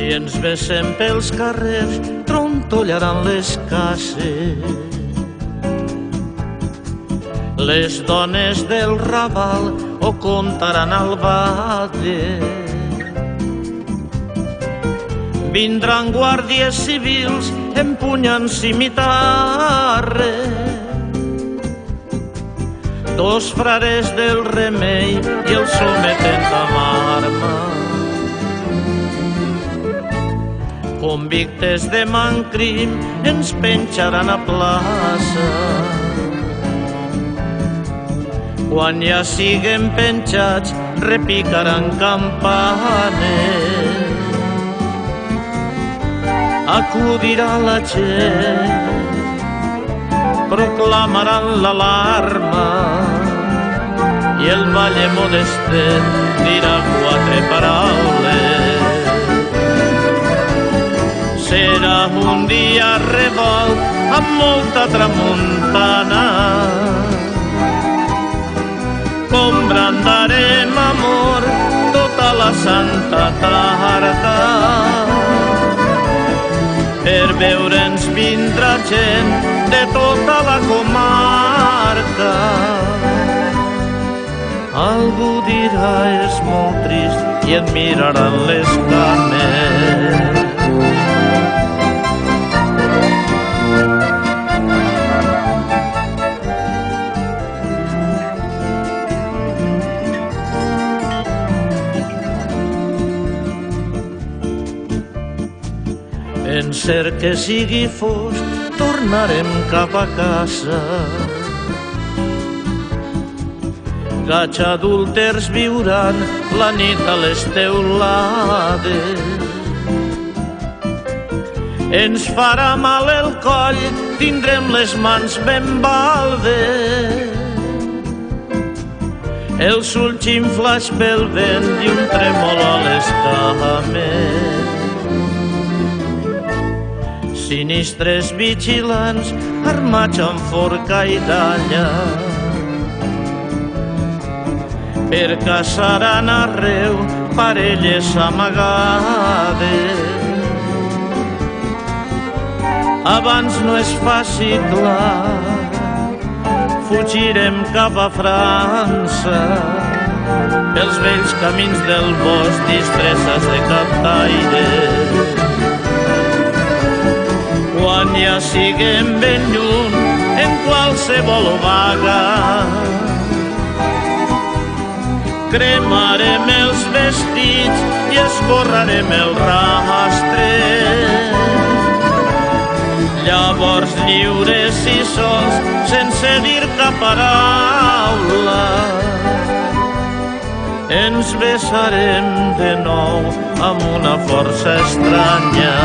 Si ens besem pels carrers, trontollaran les cases. Les dones del Raval ho contaran al bade. Vindran guàrdies civils empunyant cimitarres. Dos frares del Remei i el someten amb arma. Convictes de mancrim ens penjaran a plaça. Quan ja siguen penjats repicaran campanes. Acudirà la gent, proclamaran l'alarma i el Valle Modestet dirà 4 paraules. Serà un dia revolt amb molta tramuntana. Com brandarem amor tota la santa tarda. Per veure'ns vindrà gent de tota la comarca. Algú dirà és molt trist i et miraran les cames. En cert que sigui fosc, tornarem cap a casa. Gats adúlters viuran la nit a les teulades. Ens farà mal el coll, tindrem les mans ben baldes. Els ulls inflats pel vent i un trèmol a les cames. Sinistres vigilants armats amb forca i dalla. Percaçaran arreu parelles amagades. Abans no es faci clar, fugirem cap a França, pels vells camins del bosc distreses de captaires. Quan ja siguem ben lluny en qualsevol vaga, cremarem els vestits i esborrarem el rastre. Llavors lliures i sols, sense dir cap paraula, ens besarem de nou amb una força estranya.